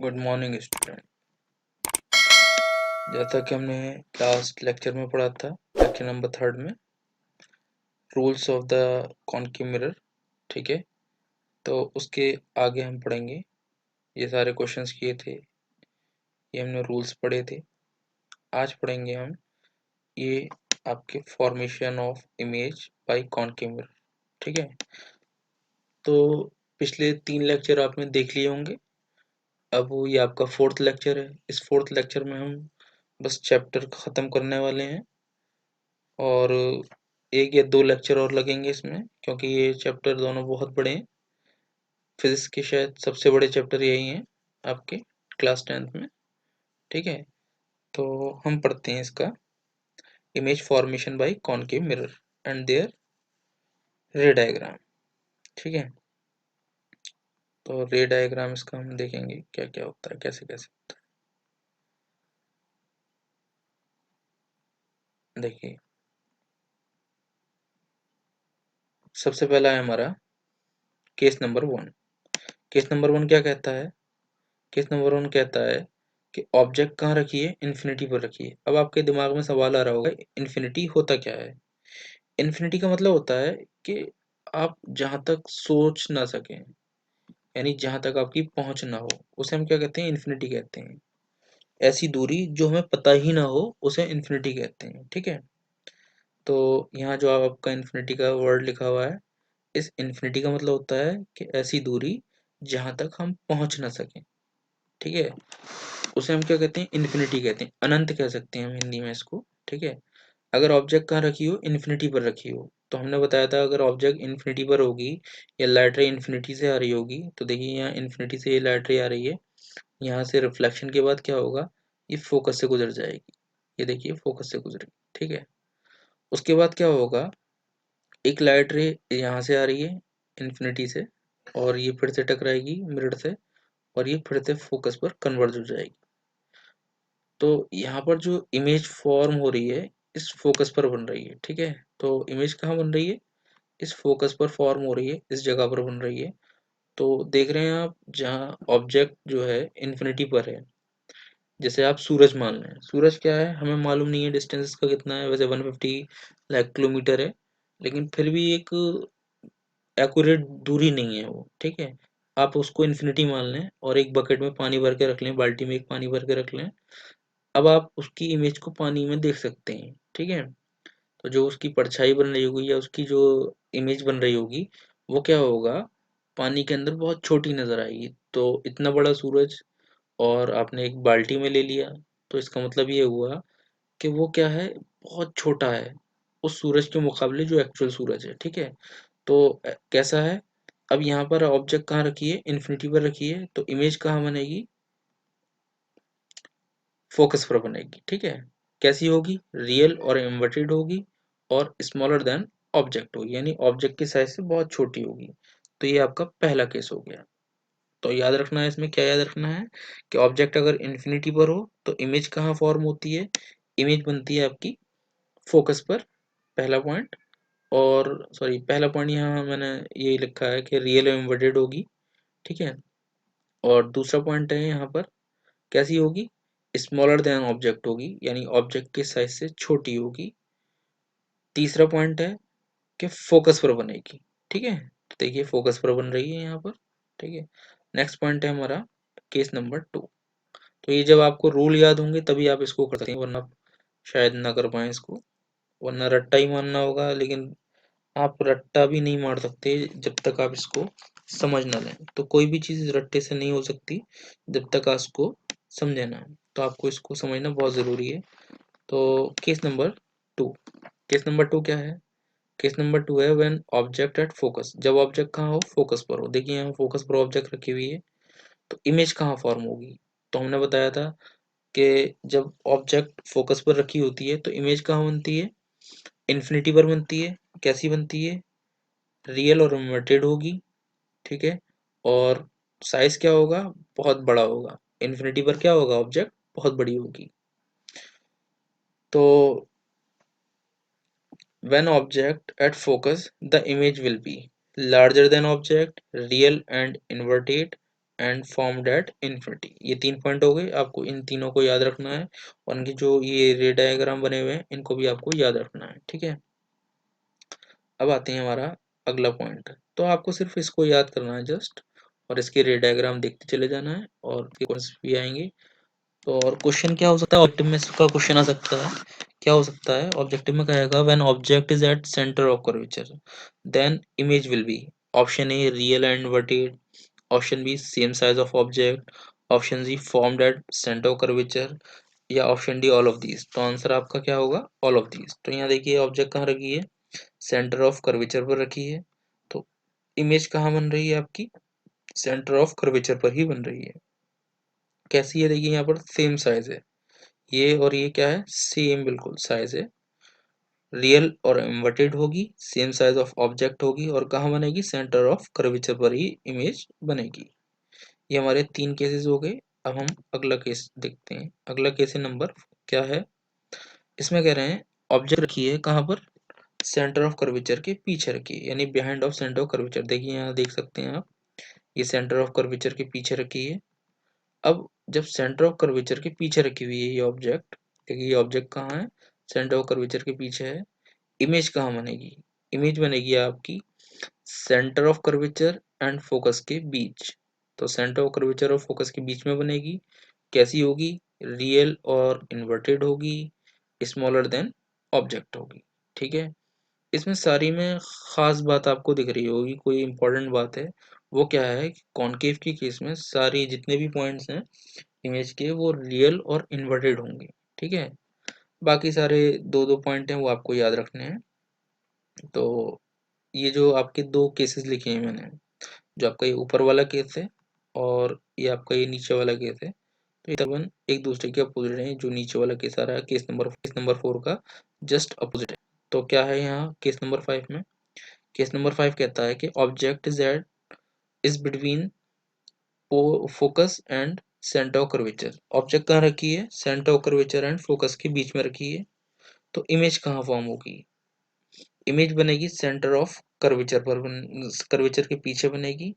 Good morning student. जैसा कि हमने लास्ट लेक्चर में पढ़ा था, लेक्चर नंबर 3 में rules of the concave mirror, ठीक है। तो उसके आगे हम पढ़ेंगे। ये सारे क्वेश्चंस किए थे, ये हमने रूल्स पढ़े थे। आज पढ़ेंगे हम ये आपके formation of image by concave mirror, ठीक है। तो पिछले 3 लेक्चर आपने देख लिए होंगे। अब ये आपका 4th लेक्चर है। इस 4th लेक्चर में हम बस चैप्टर ख़त्म करने वाले हैं और 1 या 2 लेक्चर और लगेंगे इसमें, क्योंकि ये चैप्टर दोनों बहुत बड़े हैं। फिजिक्स के शायद सबसे बड़े चैप्टर यही हैं आपके क्लास 10th में, ठीक है। तो हम पढ़ते हैं इसका image formation by concave mirror and their ray diagram, ठीक है। तो रे डायग्राम इसका हम देखेंगे क्या क्या होता है, कैसे कैसे होता है। देखिए, सबसे पहला है हमारा केस नंबर 1। केस नंबर 1 क्या कहता है? केस नंबर 1 कहता है कि ऑब्जेक्ट कहाँ रखिए? इन्फिनिटी पर रखिए। अब आपके दिमाग में सवाल आ रहा होगा, इन्फिनिटी होता क्या है? इन्फिनिटी का मतलब होता है कि आप जहाँ तक सोच ना सकें, यानी जहाँ तक आपकी पहुँच ना हो, उसे हम क्या कहते हैं? इन्फिनिटी कहते हैं। ऐसी दूरी जो हमें पता ही ना हो, उसे इन्फिनिटी कहते हैं, ठीक है। तो यहाँ जो आपका इन्फिनिटी का वर्ड लिखा हुआ है, इस इन्फिनिटी का मतलब होता है कि ऐसी दूरी जहाँ तक हम पहुँच ना सकें, ठीक है। उसे हम क्या कहते हैं? इन्फिनिटी कहते हैं, अनंत कह सकते हैं हम हिंदी में इसको, ठीक है। अगर ऑब्जेक्ट कहाँ रखी हो? इन्फिनिटी पर रखी हो। तो हमने बताया था अगर ऑब्जेक्ट इन्फिनिटी पर होगी या लाइट रे इन्फिनिटी से आ रही होगी, तो देखिए यहाँ इन्फिनिटी से ये लाइट रे आ रही है, यहाँ से रिफ्लेक्शन के बाद क्या होगा? ये फोकस से गुजर जाएगी। ये देखिए फोकस से गुजरेगी, ठीक है। उसके बाद क्या होगा? एक लाइट रे यहाँ से आ रही है इन्फिनिटी से, और ये फिर से टकराएगी मिरर से, और ये फिर से फोकस पर कन्वर्ज हो जाएगी। तो यहाँ पर जो इमेज फॉर्म हो रही है, इस फोकस पर बन रही है, ठीक है। तो इमेज कहाँ बन रही है? इस फोकस पर फॉर्म हो रही है, इस जगह पर बन रही है। तो देख रहे हैं आप, जहाँ ऑब्जेक्ट जो है इन्फिनिटी पर है, जैसे आप सूरज मान लें। सूरज क्या है? हमें मालूम नहीं है डिस्टेंस इसका कितना है, वैसे 150 लाख किलोमीटर है, लेकिन फिर भी एक एक्यूरेट दूरी नहीं है वो, ठीक है। आप उसको इन्फिनिटी मान लें और एक बकेट में पानी भर के रख लें, बाल्टी में एक पानी भर के रख लें। अब आप उसकी इमेज को पानी में देख सकते हैं, ठीक है। तो जो उसकी परछाई बन रही होगी या उसकी जो इमेज बन रही होगी, वो क्या होगा? पानी के अंदर बहुत छोटी नजर आएगी। तो इतना बड़ा सूरज और आपने एक बाल्टी में ले लिया, तो इसका मतलब ये हुआ कि वो क्या है? बहुत छोटा है उस सूरज के मुकाबले जो एक्चुअल सूरज है, ठीक है। तो कैसा है? अब यहाँ पर ऑब्जेक्ट कहाँ रखिए? इन्फिनिटी पर रखिए, तो इमेज कहाँ बनेगी? फोकस पर बनेगी, ठीक है। कैसी होगी? रियल और इन्वर्टेड होगी, और स्मॉलर देन ऑब्जेक्ट होगी, यानी ऑब्जेक्ट की साइज से बहुत छोटी होगी। तो ये आपका पहला केस हो गया। तो याद रखना है, इसमें क्या याद रखना है कि ऑब्जेक्ट अगर इन्फिनिटी पर हो तो इमेज कहाँ फॉर्म होती है? इमेज बनती है आपकी फोकस पर, पहला पॉइंट। और सॉरी, पहला पॉइंट यहाँ मैंने ये लिखा है कि रियल और इन्वर्टेड होगी, ठीक है। और दूसरा पॉइंट है यहाँ पर, कैसी होगी? स्मॉलर देन ऑब्जेक्ट होगी, यानी ऑब्जेक्ट के साइज से छोटी होगी। तीसरा पॉइंट है कि फोकस पर बनेगी, ठीक है। तो देखिए फोकस पर बन रही है यहाँ पर, ठीक है। नेक्स्ट पॉइंट है हमारा केस नंबर 2। तो ये जब आपको रूल याद होंगे तभी आप इसको कर सकते हैं, वरना शायद ना कर पाए इसको, वरना रट्टा ही मारना होगा। लेकिन आप रट्टा भी नहीं मार सकते जब तक आप इसको समझ ना लें। तो कोई भी चीज़ रट्टे से नहीं हो सकती जब तक आप इसको समझे ना। तो आपको इसको समझना बहुत ज़रूरी है। तो केस नंबर 2, केस नंबर 2 क्या है? केस नंबर 2 है व्हेन ऑब्जेक्ट एट फोकस, जब ऑब्जेक्ट कहाँ हो? फोकस पर हो। देखिए यहाँ फोकस पर ऑब्जेक्ट रखी हुई है, तो इमेज कहाँ फॉर्म होगी? तो हमने बताया था कि जब ऑब्जेक्ट फोकस पर रखी होती है तो इमेज कहाँ बनती है? इन्फिनिटी पर बनती है। कैसी बनती है? रियल और इन्वर्टेड होगी, ठीक है। और साइज क्या होगा? बहुत बड़ा होगा। इन्फिनिटी पर क्या होगा? ऑब्जेक्ट बहुत बड़ी होगी। तो when object at focus, the image will be larger than object, real and inverted, and formed at infinity. ये 3 पॉइंट हो गए, आपको इन तीनों को याद रखना है और इनकी जो ये रे डायग्राम बने हुए हैं इनको भी आपको याद रखना है, ठीक है। अब आते हैं हमारा अगला पॉइंट, तो आपको सिर्फ इसको याद करना है जस्ट, और इसके रे डायग्राम देखते चले जाना है और क्वेश्चन भी आएंगे। तो और क्वेश्चन क्या हो सकता है, ऑब्जेक्टिव में इसका क्वेश्चन आ सकता है, क्या हो सकता है ऑब्जेक्टिव में, कहेगा when object is at centre of curvature then image will be option A real and inverted, option B same size of object, option C formed at centre of curvature, या option D all of these. तो answer आपका क्या होगा, all of these. तो यहाँ देखिए object कहाँ रखी है, सेंटर ऑफ कर्वेचर पर रखी है, तो इमेज कहाँ बन रही है आपकी, सेंटर ऑफ कर्वेचर पर ही बन रही है। कैसी है, देखिए यहाँ पर सेम साइज है, ये और ये क्या है, सेम बिल्कुल साइज है, रियल और इन्वर्टेड होगी, सेम साइज ऑफ ऑब्जेक्ट होगी, और कहाँ बनेगी, सेंटर ऑफ कर्वेचर पर ही इमेज बनेगी। ये हमारे 3 केसेस हो गए। अब हम अगला केस देखते हैं। अगला केस नंबर क्या है, इसमें कह रहे हैं ऑब्जेक्ट रखी है कहाँ पर, सेंटर ऑफ कर्वेचर के पीछे रखी है, यानी behind of centre of curvature. देखिए यहाँ देख सकते हैं आप, ये सेंटर ऑफ कर्वेचर के पीछे रखी है। अब जब सेंटर ऑफ कर्वेचर के पीछे रखी हुई है ये ऑब्जेक्ट, देखिए ये ऑब्जेक्ट कहाँ है, सेंटर ऑफ कर्वेचर के पीछे है, इमेज कहाँ बनेगी, इमेज बनेगी आपकी centre of curvature and focus के बीच। तो सेंटर ऑफ कर्वेचर और फोकस के बीच में बनेगी, कैसी होगी, रियल और इन्वर्टेड होगी, स्मॉलर देन ऑब्जेक्ट होगी, ठीक है। इसमें सारी में खास बात आपको दिख रही होगी, कोई इंपॉर्टेंट बात है, वो क्या है कि कॉनकेव की केस में सारी जितने भी पॉइंट्स हैं इमेज के वो रियल और इन्वर्टेड होंगे, ठीक है। बाकी सारे दो दो पॉइंट हैं वो आपको याद रखने हैं। तो ये जो आपके 2 केसेस लिखे हैं मैंने, जो आपका ये ऊपर वाला केस है और ये आपका ये नीचे वाला केस है, तो ये तकरीबन एक दूसरे के अपोजिट हैं। जो नीचे वाला केस आ रहा है केस नंबर 4 का जस्ट अपोजिट है। तो क्या है यहाँ केस नंबर 5 में, केस नंबर 5 कहता है कि object z is between focus and centre of curvature. Object कहाँ रखी है, centre of curvature and focus के बीच में रखी है, तो इमेज कहाँ फॉर्म होगी, इमेज बनेगी सेंटर ऑफ कर्वेचर पर, कर्वेचर के पीछे बनेगी।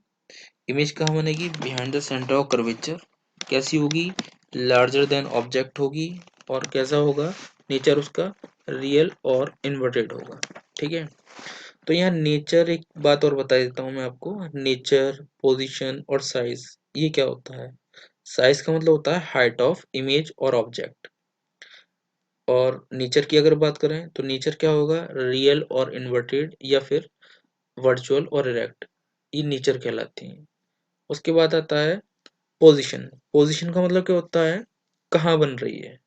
इमेज कहाँ बनेगी, behind the centre of curvature, कैसी होगी, लार्जर देन ऑब्जेक्ट होगी, और कैसा होगा, नेचर उसका रियल और इन्वर्टेड होगा, ठीक है। तो यहाँ नेचर, एक बात और बता देता हूँ मैं आपको, नेचर, पोजीशन और साइज, ये क्या होता है, साइज का मतलब होता है हाइट ऑफ इमेज और ऑब्जेक्ट, और नेचर की अगर बात करें तो नेचर क्या होगा, रियल और इन्वर्टेड या फिर वर्चुअल और इरेक्ट, ये नेचर कहलाती हैं। उसके बाद आता है पोजीशन। पोजीशन का मतलब क्या होता है, कहाँ बन रही है,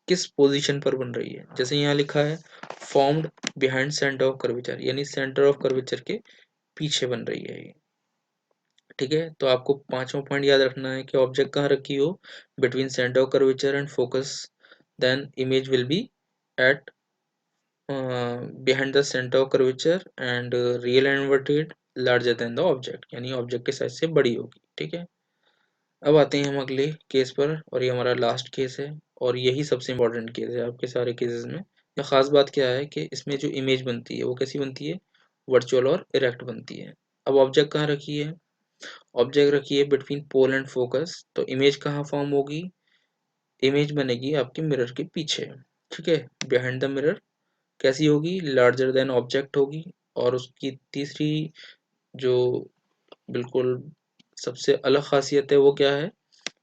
किस पोजीशन पर बन रही है। जैसे यहाँ लिखा है formed behind centre of curvature, यानी सेंटर ऑफ कर्वेचर के पीछे बन रही है ये, ठीक है। तो आपको 5वां पॉइंट याद रखना है कि ऑब्जेक्ट कहाँ रखी हो, between centre of curvature and focus, then image will be at behind the center of curvature and real and inverted larger than the object, यानी ऑब्जेक्ट के साइज से बड़ी होगी, ठीक है। अब आते हैं हम अगले केस पर, और ये हमारा लास्ट केस है और यही सबसे इम्पोर्टेंट केस है आपके सारे केसेस में। यह खास बात क्या है कि इसमें जो इमेज बनती है वो कैसी बनती है, वर्चुअल और इरेक्ट बनती है। अब ऑब्जेक्ट कहाँ रखी है, ऑब्जेक्ट रखी है बिटवीन पोल एंड फोकस, तो इमेज कहाँ फॉर्म होगी, इमेज बनेगी आपके मिरर के पीछे, ठीक है, बिहाइंड द मिरर, कैसी होगी, लार्जर देन ऑब्जेक्ट होगी। और उसकी तीसरी जो बिल्कुल सबसे अलग खासियत है वो क्या है,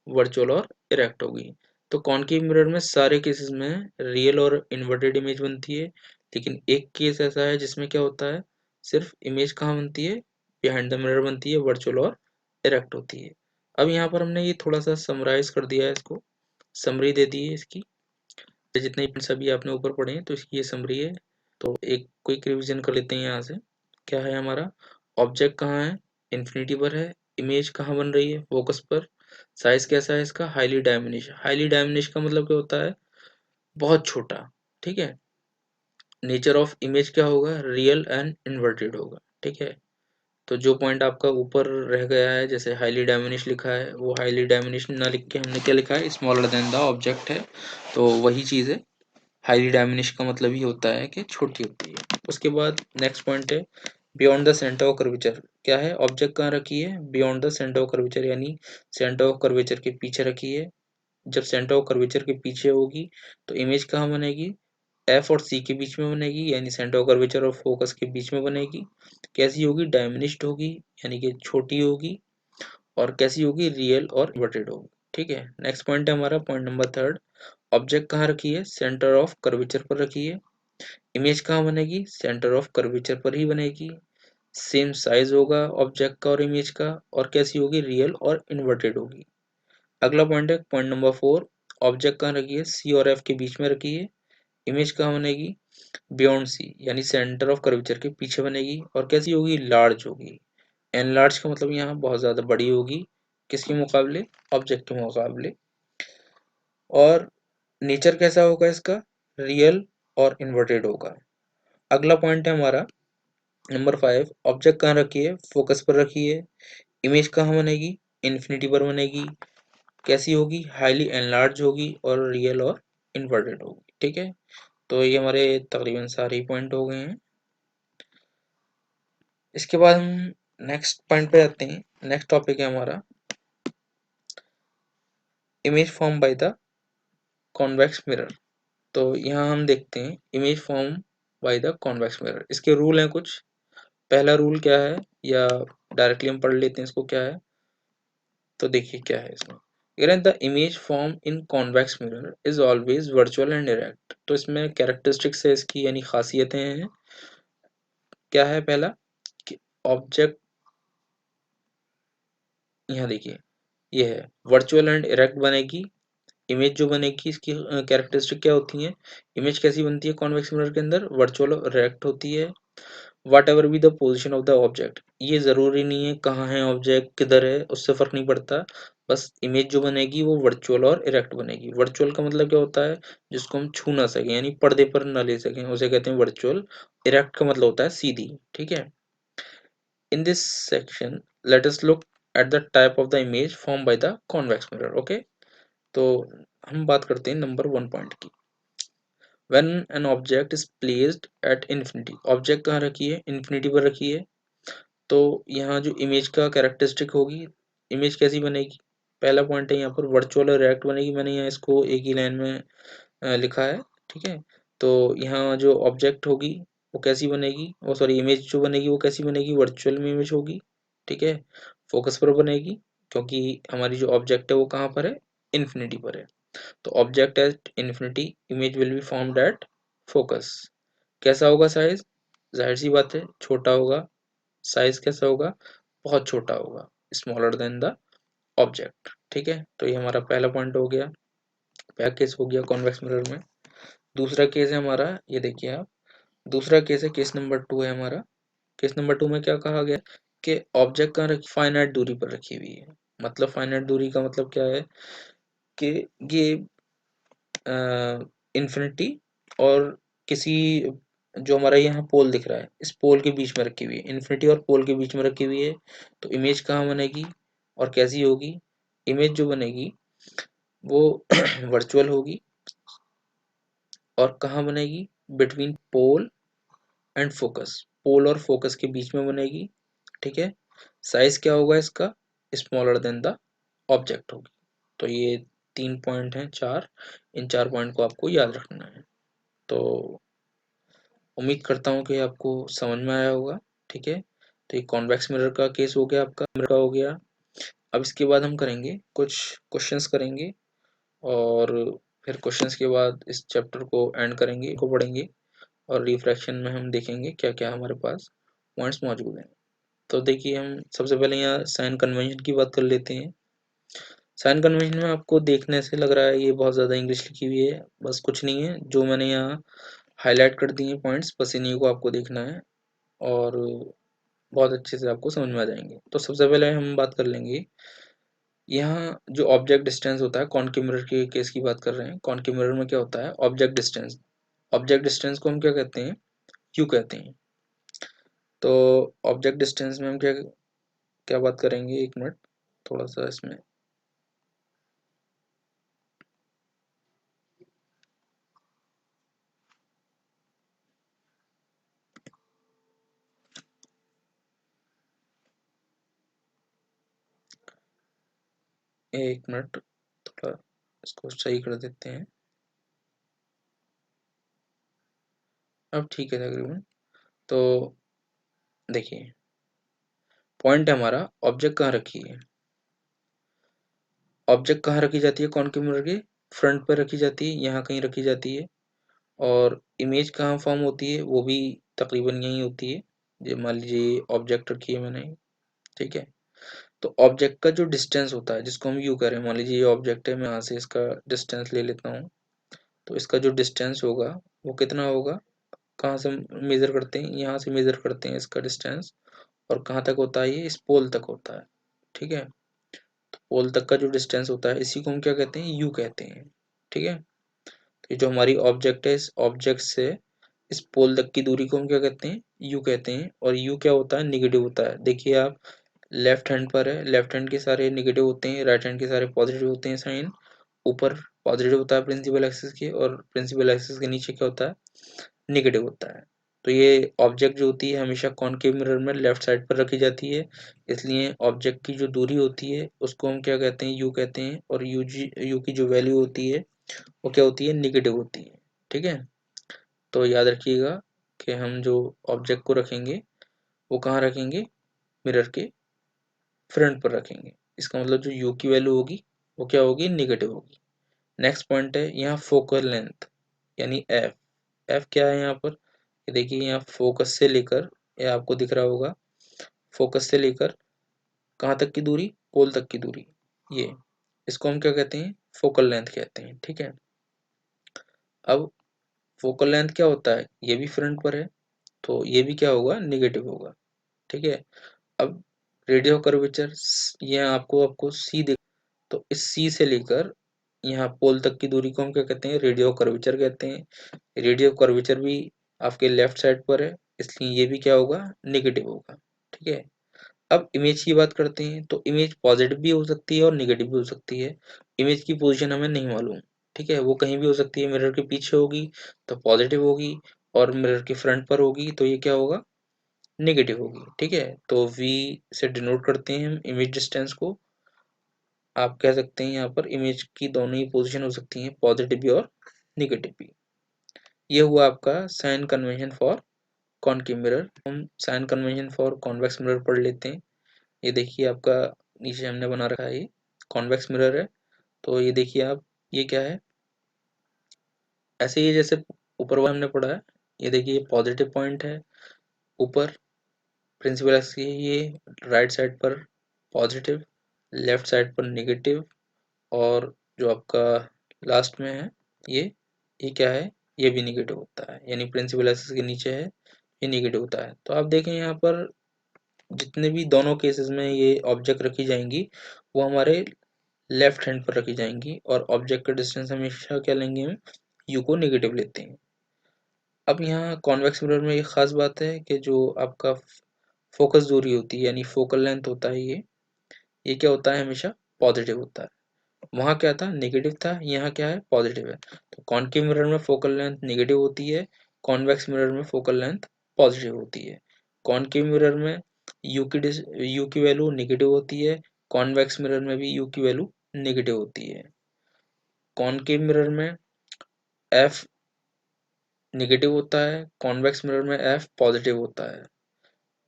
वर्चुअल और इरेक्ट होगी। तो कॉनकेव मिरर में सारे केसेस में रियल और इन्वर्टेड इमेज बनती है, लेकिन एक केस ऐसा है जिसमें क्या होता है, सिर्फ इमेज कहाँ बनती है, बिहाइंड द मिरर बनती है, वर्चुअल और इरेक्ट होती है। अब यहाँ पर हमने ये थोड़ा सा समराइज कर दिया है, इसको समरी दे दी है इसकी, जितने पॉइंट्स अभी आपने ऊपर पढ़े हैं तो इसकी ये समरी है। तो एक क्विक रिवीजन कर लेते हैं यहाँ से, क्या है हमारा, ऑब्जेक्ट कहाँ है, इन्फिनिटी पर है, इमेज कहाँ बन रही है, फोकस पर, साइज कैसा है इसका, हाईली डायमिनिश। हाईली डायमिनिश का मतलब क्या होता है, बहुत छोटा, ठीक है। नेचर ऑफ इमेज क्या होगा, रियल एंड इन्वर्टेड होगा, ठीक है। तो जो पॉइंट आपका ऊपर रह गया है, जैसे हाईली डायमिनिश लिखा है, वो हाईली डायमिनिश ना लिख के हमने क्या लिखा है, स्मॉलर देन द ऑब्जेक्ट है, तो वही चीज़ है। हाईली डायमिनिश का मतलब ही होता है कि छोटी होती है। उसके बाद नेक्स्ट पॉइंट है beyond the centre of curvature क्या है, ऑब्जेक्ट कहाँ रखी है, beyond the centre of curvature यानी सेंटर ऑफ कर्वेचर के पीछे रखी है। जब सेंटर ऑफ कर्वेचर के पीछे होगी तो इमेज कहाँ बनेगी, एफ और सी के बीच में बनेगी, यानी सेंटर ऑफ कर्वेचर और फोकस के बीच में बनेगी। कैसी होगी, डायमिनिश्ड होगी यानी कि छोटी होगी, और कैसी होगी, रियल और इन्वर्टेड होगी। ठीक है, नेक्स्ट पॉइंट है हमारा पॉइंट नंबर थर्ड, ऑब्जेक्ट कहाँ रखी है, सेंटर ऑफ कर्वेचर पर रखी है। इमेज कहाँ बनेगी, सेंटर ऑफ कर्वेचर पर ही बनेगी। सेम साइज होगा ऑब्जेक्ट का और इमेज का, और कैसी होगी, रियल और इन्वर्टेड होगी। अगला पॉइंट है पॉइंट नंबर फोर, ऑब्जेक्ट कहाँ रखी है, सी और एफ के बीच में रखी है। इमेज कहाँ बनेगी, बियॉन्ड सी यानी सेंटर ऑफ कर्वेचर के पीछे बनेगी, और कैसी होगी, लार्ज होगी। एनलार्ज का मतलब यहाँ बहुत ज़्यादा बड़ी होगी, किसके मुकाबले, ऑब्जेक्ट के मुकाबले। और नेचर कैसा होगा इसका, रियल और इन्वर्टेड होगा। अगला पॉइंट है हमारा नंबर फाइव, ऑब्जेक्ट कहाँ रखी है, फोकस पर रखी है। इमेज कहाँ बनेगी, इन्फिनिटी पर बनेगी। कैसी होगी, हाईली एनलार्ज होगी और रियल और इन्वर्टेड होगी। ठीक है, तो ये हमारे तकरीबन सारे ही पॉइंट हो गए हैं। इसके बाद हम नेक्स्ट पॉइंट पे आते हैं। नेक्स्ट टॉपिक है हमारा image form by the convex mirror. तो यहाँ हम देखते हैं image form by the convex mirror, इसके रूल हैं कुछ। पहला रूल क्या है, या डायरेक्टली हम पढ़ लेते हैं इसको क्या है। तो देखिए क्या है इसमें, the image form in convex mirror is always virtual and direct. तो इसमें कैरेक्टरिस्टिक्स है इसकी यानी खासियतें हैं। क्या है पहला, कि ऑब्जेक्ट, यहाँ देखिए ये है वर्चुअल एंड इरेक्ट बनेगी। इमेज जो बनेगी इसकी कैरेक्टरिस्टिक क्या होती है, इमेज कैसी बनती है कॉन्वेक्स मिरर के अंदर, वर्चुअल और इरेक्ट होती है। What ever be the position of the object, ये ज़रूरी नहीं है कहाँ है ऑब्जेक्ट, किधर है, उससे फ़र्क नहीं पड़ता। बस इमेज जो बनेगी वो वर्चुअल और इरेक्ट बनेगी। वर्चुअल का मतलब क्या होता है, जिसको हम छू ना सकें यानी पर्दे पर ना ले सकें, उसे कहते हैं वर्चुअल। इरेक्ट का मतलब होता है सीधी। ठीक है, in this section let us look at the type of the image form by the convex mirror. Okay, तो हम बात करते हैं नंबर वन पॉइंट की। When an object is placed at infinity, object कहाँ रखी है, इन्फिनिटी पर रखी है। तो यहाँ जो इमेज का कैरेक्टरिस्टिक होगी, इमेज कैसी बनेगी, पहला पॉइंट है यहाँ पर वर्चुअल और रिएक्ट बनेगी। मैंने यहाँ इसको एक ही लाइन में लिखा है। ठीक है, तो यहाँ जो ऑब्जेक्ट होगी वो कैसी बनेगी, वो सॉरी इमेज जो बनेगी वो कैसी बनेगी, वर्चुअल में इमेज होगी। ठीक है, फोकस पर बनेगी, क्योंकि हमारी जो ऑब्जेक्ट है वो कहाँ पर है, इन्फिनिटी पर है। तो object at infinity, image will be formed at focus. कैसा होगा साइज, जाहिर सी बात है छोटा होगा। साइज कैसा होगा, बहुत छोटा होगा, स्मॉलर देन द ऑब्जेक्ट। ठीक है, तो ये हमारा पहला पॉइंट हो गया, पहला केस हो गया कॉन्वेक्स मिरर में। दूसरा केस है हमारा, ये देखिए आप, दूसरा केस है केस नंबर टू है हमारा। केस नंबर टू में क्या कहा गया कि ऑब्जेक्ट कहाँ रखी, फाइनाइट दूरी पर रखी हुई है। मतलब फाइनाइट दूरी का मतलब क्या है कि ये इन्फिनिटी और किसी, जो हमारा यहाँ पोल दिख रहा है इस पोल के बीच में रखी हुई है, इन्फिनिटी और पोल के बीच में रखी हुई है। तो इमेज कहाँ बनेगी और कैसी होगी, इमेज जो बनेगी वो वर्चुअल होगी, और कहाँ बनेगी, बिटवीन पोल एंड फोकस, पोल और फोकस के बीच में बनेगी। ठीक है, साइज क्या होगा इसका, स्मॉलर देन द ऑब्जेक्ट होगी। तो ये तीन पॉइंट हैं, चार, इन चार पॉइंट को आपको याद रखना है। तो उम्मीद करता हूँ कि आपको समझ में आया होगा। ठीक है, तो ये कॉन्वेक्स मिरर का केस हो गया, आपका मिरर का हो गया। अब इसके बाद हम करेंगे कुछ क्वेश्चंस करेंगे, और फिर क्वेश्चंस के बाद इस चैप्टर को एंड करेंगे, को पढ़ेंगे, और रिफ्रैक्शन में हम देखेंगे क्या क्या हमारे पास पॉइंट्स मौजूद हैं। तो देखिए हम सबसे पहले यहाँ साइन कन्वेंशन की बात कर लेते हैं। साइन कन्वेंशन में आपको देखने से लग रहा है ये बहुत ज़्यादा इंग्लिश लिखी हुई है, बस कुछ नहीं है, जो मैंने यहाँ हाईलाइट कर दिए पॉइंट्स, बस इन्हीं को आपको देखना है, और बहुत अच्छे से आपको समझ में आ जाएंगे। तो सबसे पहले हम बात कर लेंगे यहाँ जो ऑब्जेक्ट डिस्टेंस होता है, कॉनकेव मिरर के केस की बात कर रहे हैं। कॉनकेव मिरर में क्या होता है, ऑब्जेक्ट डिस्टेंस, ऑब्जेक्ट डिस्टेंस को हम क्या कहते हैं, क्यू कहते हैं। तो ऑब्जेक्ट डिस्टेंस में हम क्या क्या बात करेंगे, एक मिनट, थोड़ा सा इसमें एक मिनट, थोड़ा इसको सही कर देते हैं। अब ठीक है तकरीबन। तो देखिए पॉइंट है हमारा, ऑब्जेक्ट कहाँ रखी है, ऑब्जेक्ट कहाँ रखी जाती है, कॉनकेव मिरर के फ्रंट पर रखी जाती है, यहाँ कहीं रखी जाती है। और इमेज कहाँ फॉर्म होती है, वो भी तकरीबन यहीं होती है। जो मान लीजिए ऑब्जेक्ट रखी है मैंने, ठीक है। तो ऑब्जेक्ट का जो डिस्टेंस होता है जिसको हम यू कह रहे हैं, मान लीजिए ये ऑब्जेक्ट है, मैं यहाँ से इसका डिस्टेंस ले लेता हूँ। तो इसका जो डिस्टेंस होगा वो कितना होगा, कहाँ से मेजर करते हैं, यहाँ से मेजर करते हैं इसका डिस्टेंस। और कहाँ तक होता है, ये इस पोल तक होता है, ठीक है। तो पोल तक का जो डिस्टेंस होता है इसी को हम क्या कहते हैं, यू कहते हैं, ठीक है। तो ये जो हमारी ऑब्जेक्ट है, इस ऑब्जेक्ट से इस पोल तक की दूरी को हम क्या कहते हैं, यू कहते हैं। और यू क्या होता है, निगेटिव होता है। देखिए आप लेफ्ट हैंड पर है, लेफ्ट हैंड के सारे निगेटिव होते हैं, राइट हैंड के सारे पॉजिटिव होते हैं साइन। ऊपर पॉजिटिव होता है प्रिंसिपल एक्सिस के, और प्रिंसिपल एक्सिस के नीचे क्या होता है, नेगेटिव होता है। तो ये ऑब्जेक्ट जो होती है हमेशा कॉनकेव मिरर में लेफ्ट साइड पर रखी जाती है। इसलिए ऑब्जेक्ट की जो दूरी होती है उसको हम क्या कहते हैं, यू कहते हैं। और यू की जो वैल्यू होती है वो क्या होती है, निगेटिव होती है, ठीक है। तो याद रखिएगा कि हम जो ऑब्जेक्ट को रखेंगे वो कहाँ रखेंगे, मिरर के फ्रंट पर रखेंगे। इसका मतलब जो यू की वैल्यू होगी वो क्या होगी, निगेटिव होगी। नेक्स्ट पॉइंट है यहाँ फोकल लेंथ, यानी एफ। एफ क्या है यहाँ पर, ये देखिए यहाँ फोकस से लेकर, ये आपको दिख रहा होगा, फोकस से लेकर कहाँ तक की दूरी, पोल तक की दूरी, ये इसको हम क्या कहते हैं, फोकल लेंथ कहते हैं, ठीक है। अब फोकल लेंथ क्या होता है, ये भी फ्रंट पर है, तो ये भी क्या होगा, निगेटिव होगा, ठीक है। अब रेडियो कर्वेचर, ये आपको आपको सी दिख, तो इस सी से लेकर यहाँ पोल तक की दूरी को हम क्या कहते हैं, रेडियो कर्वेचर कहते हैं। रेडियो कर्वेचर भी आपके लेफ्ट साइड पर है, इसलिए ये भी क्या होगा, नेगेटिव होगा, ठीक है। अब इमेज की बात करते हैं, तो इमेज पॉजिटिव भी हो सकती है और निगेटिव भी हो सकती है। इमेज की पोजीशन हमें नहीं मालूम, ठीक है, वो कहीं भी हो सकती है। मिरर के पीछे होगी तो पॉजिटिव होगी, और मिरर के फ्रंट पर होगी तो ये क्या होगा, नेगेटिव होगी, ठीक है। तो वी से डिनोट करते हैं हम इमेज डिस्टेंस को। आप कह सकते हैं यहाँ पर इमेज की दोनों ही पोजीशन हो सकती हैं, पॉजिटिव भी और निगेटिव भी। ये हुआ आपका sign convention for concave mirror. हम sign convention for convex mirror पढ़ लेते हैं। ये देखिए आपका नीचे हमने बना रखा है, ये कॉन्वेक्स मिरर है। तो ये देखिए आप, ये क्या है, ऐसे ही जैसे ऊपर वाला हमने पढ़ा है। ये देखिए ये पॉजिटिव पॉइंट है ऊपर प्रिंसिपल एक्सिस की, ये राइट साइड पर पॉजिटिव, लेफ्ट साइड पर नेगेटिव, और जो आपका लास्ट में है ये क्या है, ये भी नेगेटिव होता है, यानी प्रिंसिपल एक्सिस के नीचे है, ये नेगेटिव होता है। तो आप देखें यहाँ पर जितने भी दोनों केसेस में ये ऑब्जेक्ट रखी जाएंगी वो हमारे लेफ्ट हैंड पर रखी जाएंगी, और ऑब्जेक्ट का डिस्टेंस हमेशा क्या लेंगे हम, यू को नेगेटिव लेते हैं। अब यहाँ कॉन्वेक्स मिरर में एक खास बात है कि जो आपका फोकस दूरी होती है, यानी फोकल लेंथ होता है, ये क्या होता है, हमेशा पॉजिटिव होता है। वहाँ क्या था, नेगेटिव था, यहाँ क्या है, पॉजिटिव है। तो कॉनकेव मिरर में फोकल लेंथ नेगेटिव होती है, कॉन्वेक्स मिरर में फोकल लेंथ पॉजिटिव होती है। कॉनकेव मिरर में यू की वैल्यू नेगेटिव होती है, कॉन्वेक्स मिरर में भी यू की वैल्यू नेगेटिव होती है। कॉनकेव मिरर में एफ नेगेटिव होता है, कॉन्वेक्स मिरर में एफ पॉजिटिव होता है।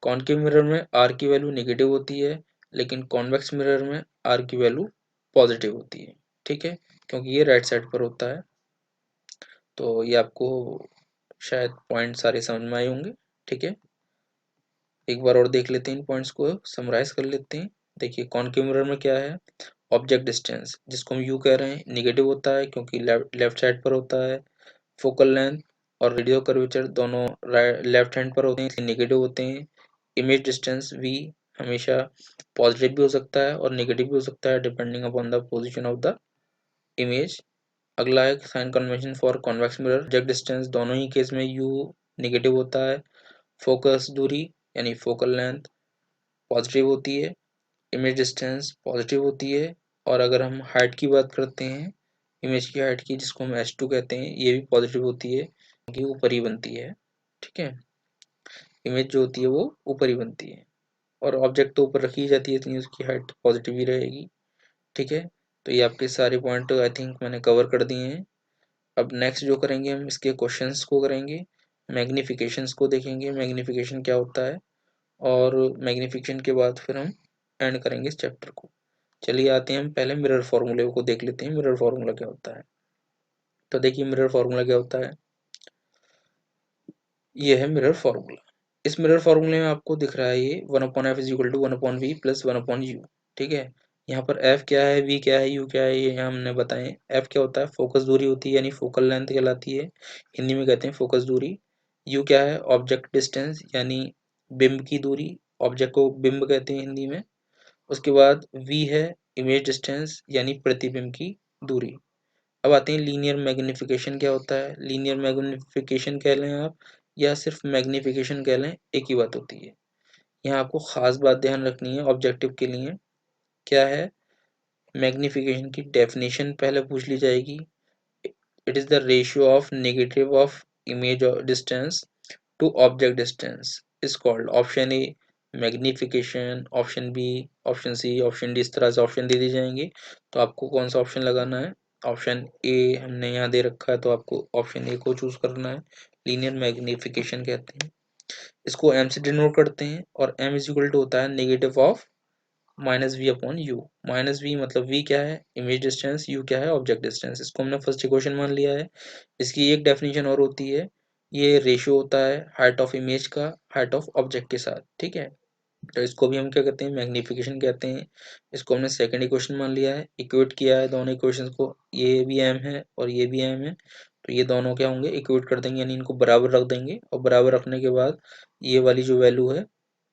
कॉनकेव मिरर में आर की वैल्यू नेगेटिव होती है, लेकिन कॉन्वेक्स मिरर में आर की वैल्यू पॉजिटिव होती है, ठीक है, क्योंकि ये राइट साइड पर होता है। तो ये आपको शायद पॉइंट सारे समझ में आए होंगे, ठीक है। एक बार और देख लेते हैं, इन पॉइंट्स को समराइज कर लेते हैं। देखिए कॉनकेव मिरर में क्या है, ऑब्जेक्ट डिस्टेंस जिसको हम यू कह रहे हैं निगेटिव होता है क्योंकि लेफ्ट साइड पर होता है। फोकल लेंथ और रेडियो कर्वेचर दोनों लेफ्ट हैंड पर होते हैं, इसलिए नेगेटिव होते हैं। इमेज डिस्टेंस वी हमेशा पॉजिटिव भी हो सकता है और नेगेटिव भी हो सकता है, depending upon the position of the image. अगला है sign convention for convex mirror, object distance दोनों ही केस में यू नेगेटिव होता है। फोकस दूरी यानी फोकल लेंथ पॉजिटिव होती है, इमेज डिस्टेंस पॉजिटिव होती है। और अगर हम हाइट की बात करते हैं, इमेज की हाइट की जिसको हम h2 कहते हैं, ये भी पॉजिटिव होती है क्योंकि ऊपर ही बनती है, ठीक है। इमेज जो होती है वो ऊपर ही बनती है, और ऑब्जेक्ट तो ऊपर रखी जाती है, इसलिए उसकी हाइट पॉजिटिव ही रहेगी, ठीक है, तो ये आपके सारे पॉइंट आई थिंक मैंने कवर कर दिए हैं। अब नेक्स्ट जो करेंगे हम इसके क्वेश्चंस को करेंगे, मैग्निफिकेशंस को देखेंगे, मैग्निफिकेशन क्या होता है, और मैग्निफिकेशन के बाद फिर हम एंड करेंगे इस चैप्टर को। चलिए आते हैं हम पहले मिरर फार्मूले को देख लेते हैं, मिरर फार्मूला क्या होता है। तो देखिए मिरर फार्मूला क्या होता है, ये है मिरर फार्मूला। इस मिरर फार्मूले में आपको दिख रहा है ये 1/f is equal to 1/v plus 1/u। ठीक है, यहाँ पर f क्या है, v क्या है, u क्या है, ये यहाँ हमने बताए। f क्या होता है, फोकस दूरी होती है, यानी फोकल लेंथ कहलाती है, हिंदी में कहते हैं फोकस दूरी। u क्या है, ऑब्जेक्ट डिस्टेंस यानी बिंब की दूरी, ऑब्जेक्ट को बिंब कहते हैं हिंदी में। उसके बाद v है इमेज डिस्टेंस यानी प्रतिबिंब की दूरी। अब आते हैं लीनियर मैग्निफिकेशन क्या होता है। लीनियर मैग्निफिकेशन कह लें आप या सिर्फ मैग्निफिकेशन कह लें, एक ही बात होती है। यहाँ आपको खास बात ध्यान रखनी है ऑब्जेक्टिव के लिए, क्या है, मैग्निफिकेशन की डेफिनेशन पहले पूछ ली जाएगी। It is the ratio of negative of image distance to object distance is called. Option A magnification, option B, option C, option D, इस तरह से ऑप्शन दे दिए जाएंगे। तो आपको कौन सा ऑप्शन लगाना है, ऑप्शन ए हमने यहाँ दे रखा है तो आपको ऑप्शन ए को चूज करना है। लीनियर मैग्निफिकेशन कहते हैं इसको, एम से डिनोट करते हैं, और एम इज इक्वल टू होता है negative of minus v upon u. Minus v मतलब वी क्या है, इमेज डिस्टेंस, यू क्या है, ऑब्जेक्ट डिस्टेंस। इसको हमने फर्स्ट इक्वेशन मान लिया है। इसकी एक डेफिनेशन और होती है, ये रेशियो होता है हाइट ऑफ इमेज का हाइट ऑफ ऑब्जेक्ट के साथ। ठीक है, तो इसको भी हम क्या कहते हैं, मैग्निफिकेशन कहते हैं। इसको हमने सेकंड इक्वेशन मान लिया है, इक्वेट किया है दोनों इक्वेशंस को, ये भी एम है और ये भी एम है, तो ये दोनों क्या होंगे, इक्वेट कर देंगे यानी इनको बराबर रख देंगे, और बराबर रखने के बाद ये वाली जो वैल्यू है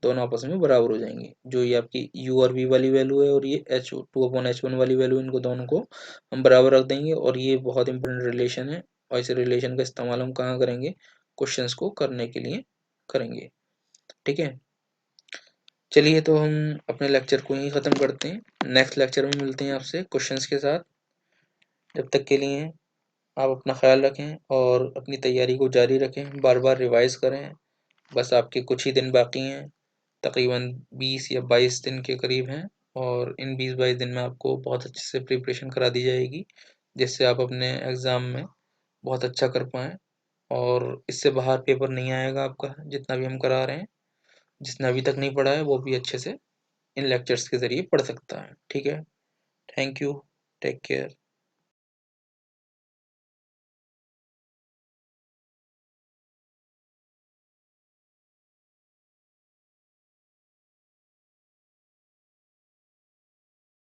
दोनों आपस में बराबर हो जाएंगे। जो ये आपकी u और v वाली वैल्यू है और ये h2/h1 वाली वैल्यू, इनको दोनों को हम बराबर रख देंगे। और ये बहुत इंपॉर्टेंट रिलेशन है, और इस रिलेशन का इस्तेमाल हम कहाँ करेंगे, क्वेश्चंस को करने के लिए करेंगे। ठीक है, चलिए तो हम अपने लेक्चर को यहीं ख़त्म करते हैं। नेक्स्ट लेक्चर में मिलते हैं आपसे क्वेश्चंस के साथ। जब तक के लिए आप अपना ख्याल रखें और अपनी तैयारी को जारी रखें, बार बार रिवाइज करें। बस आपके कुछ ही दिन बाकी हैं, तकरीबन 20 या 22 दिन के करीब हैं, और इन 20-22 दिन में आपको बहुत अच्छे से प्रिपरेशन करा दी जाएगी, जिससे आप अपने एग्ज़ाम में बहुत अच्छा कर पाएँ, और इससे बाहर पेपर नहीं आएगा आपका, जितना भी हम करा रहे हैं। जिसने अभी तक नहीं पढ़ा है वो भी अच्छे से इन लेक्चर्स के ज़रिए पढ़ सकता है। ठीक है, थैंक यू, टेक केयर।